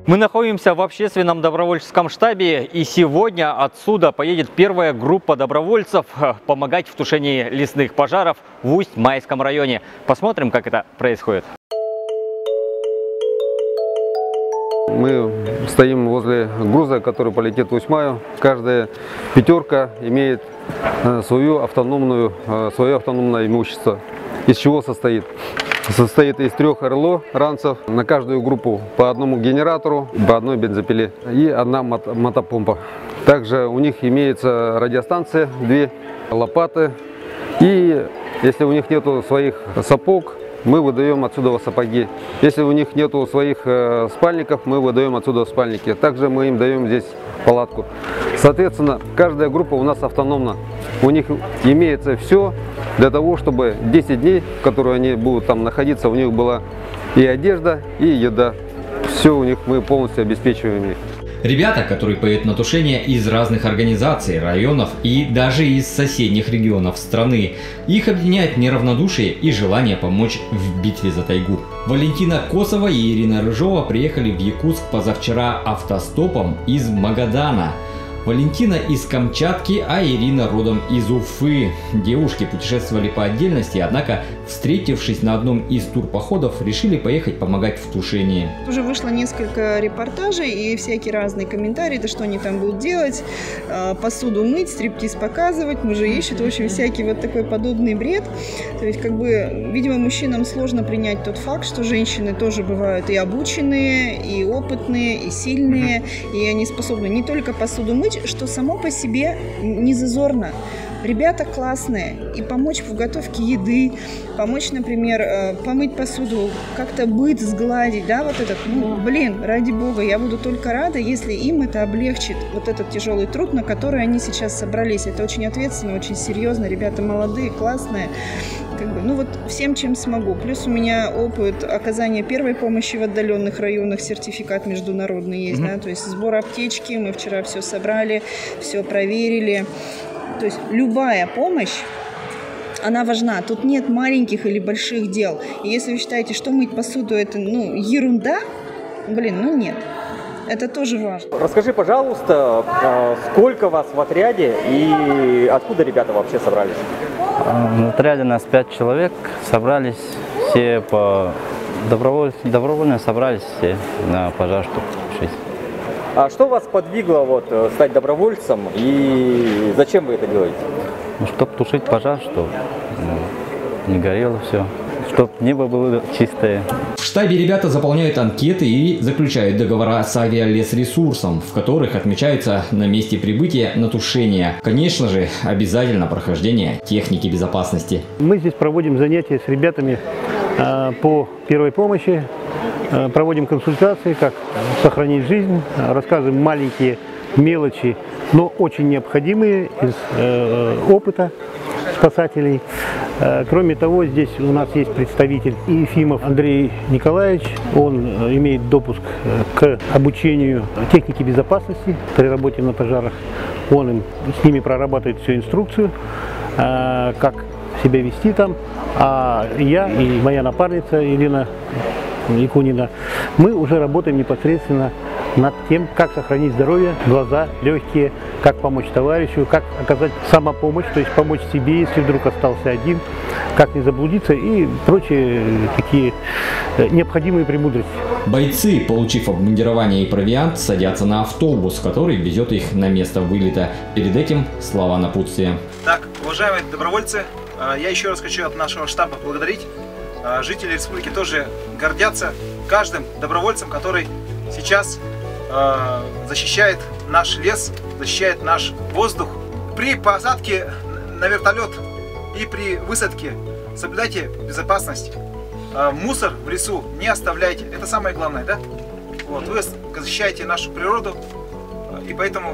Мы находимся в общественном добровольческом штабе, и сегодня отсюда поедет первая группа добровольцев помогать в тушении лесных пожаров в Усть-Майском районе. Посмотрим, как это происходит. Мы стоим возле груза, который полетит в Усть-Маю. Каждая пятерка имеет свое автономное имущество. Из чего состоит? Состоит из 3 РЛО ранцев, на каждую группу по одному генератору, по одной бензопиле и одна мотопомпа. Также у них имеется радиостанция, 2 лопаты. И если у них нету своих сапог, мы выдаем отсюда сапоги. Если у них нету своих спальников, мы выдаем отсюда спальники. Также мы им даем здесь палатку. Соответственно, каждая группа у нас автономна. У них имеется все для того, чтобы 10 дней, в которые они будут там находиться, у них была и одежда, и еда. Все у них мы полностью обеспечиваем их. Ребята, которые поедут на тушение из разных организаций, районов и даже из соседних регионов страны. Их объединяет неравнодушие и желание помочь в битве за тайгу. Валентина Косова и Ирина Рыжова приехали в Якутск позавчера автостопом из Магадана. Валентина из Камчатки, а Ирина родом из Уфы. Девушки путешествовали по отдельности, однако, встретившись на одном из турпоходов, решили поехать помогать в тушении. Уже вышло несколько репортажей и всякие разные комментарии, да что они там будут делать, посуду мыть, стриптиз показывать, мужи ищут, в общем, всякий вот такой подобный бред. То есть, как бы, видимо, мужчинам сложно принять тот факт, что женщины тоже бывают и обученные, и опытные, и сильные, и они способны не только посуду мыть, что само по себе не зазорно. Ребята классные, и помочь в готовке еды, помочь, например, помыть посуду, как-то быт сгладить, да, вот этот, ну, блин, ради бога, я буду только рада, если им это облегчит, вот этот тяжелый труд, на который они сейчас собрались. Это очень ответственно, очень серьезно, ребята молодые, классные. Как бы, ну вот всем, чем смогу. Плюс у меня опыт оказания первой помощи в отдаленных районах, сертификат международный есть, да, то есть сбор аптечки, мы вчера все собрали, все проверили. То есть любая помощь, она важна. Тут нет маленьких или больших дел. И если вы считаете, что мыть посуду это, ну, ерунда, блин, ну нет. Это тоже важно. Расскажи, пожалуйста, сколько вас в отряде и откуда ребята вообще собрались? В отряде нас 5 человек, собрались все по добровольно собрались все на пожар, чтобы тушить. А что вас подвигло вот стать добровольцем и зачем вы это делаете? Ну, чтобы тушить пожар, чтобы не горело все, чтобы небо было чистое. В штабе ребята заполняют анкеты и заключают договора с авиалесресурсом, в которых отмечаются на месте прибытия на тушение. Конечно же, обязательно прохождение техники безопасности. Мы здесь проводим занятия с ребятами по первой помощи, проводим консультации, как сохранить жизнь, рассказываем маленькие мелочи, но очень необходимые из опыта спасателей. Кроме того, здесь у нас есть представитель Ефимов Андрей Николаевич. Он имеет допуск к обучению технике безопасности при работе на пожарах. Он с ними прорабатывает всю инструкцию, как себя вести там. А я и моя напарница Елена Якунина, мы уже работаем непосредственно над тем, как сохранить здоровье, глаза, легкие, как помочь товарищу, как оказать самопомощь, то есть помочь себе, если вдруг остался один, как не заблудиться и прочие такие необходимые премудрости. Бойцы, получив обмундирование и провиант, садятся на автобус, который везет их на место вылета. Перед этим слова напутствия. Так, уважаемые добровольцы, я еще раз хочу от нашего штаба благодарить. Жители республики тоже гордятся каждым добровольцем, который сейчас защищает наш лес, защищает наш воздух. При посадке на вертолет и при высадке соблюдайте безопасность. Мусор в лесу не оставляйте. Это самое главное, да? Вот, вы защищаете нашу природу, и поэтому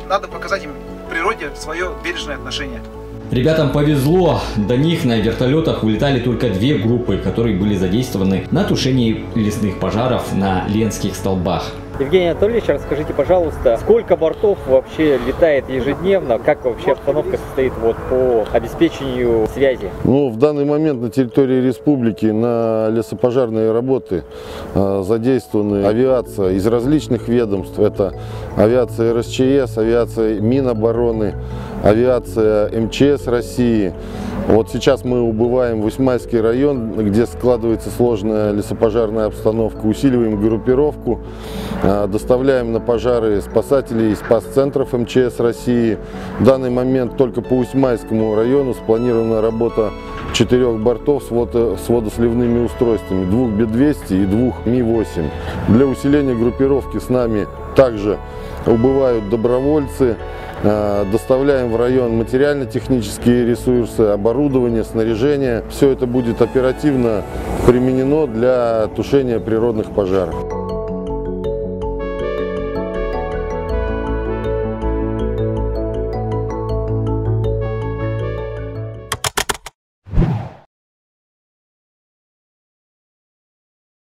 надо показать им природе свое бережное отношение. Ребятам повезло, до них на вертолетах улетали только 2 группы, которые были задействованы на тушении лесных пожаров на Ленских столбах. Евгений Анатольевич, расскажите, пожалуйста, сколько бортов вообще летает ежедневно, как вообще обстановка состоит вот по обеспечению связи? Ну, в данный момент на территории республики на лесопожарные работы задействованы авиация из различных ведомств. Это авиация РСЧС, авиация Минобороны, авиация МЧС России. Вот сейчас мы убываем в Усьмайский район, где складывается сложная лесопожарная обстановка. Усиливаем группировку, доставляем на пожары спасателей из спас-центров МЧС России. В данный момент только по Усьмайскому району спланирована работа 4 бортов с водосливными устройствами, 2 Би-200 и 2 Ми-8. Для усиления группировки с нами также убывают добровольцы. Доставляем в район материально-технические ресурсы, оборудование, снаряжение. Все это будет оперативно применено для тушения природных пожаров.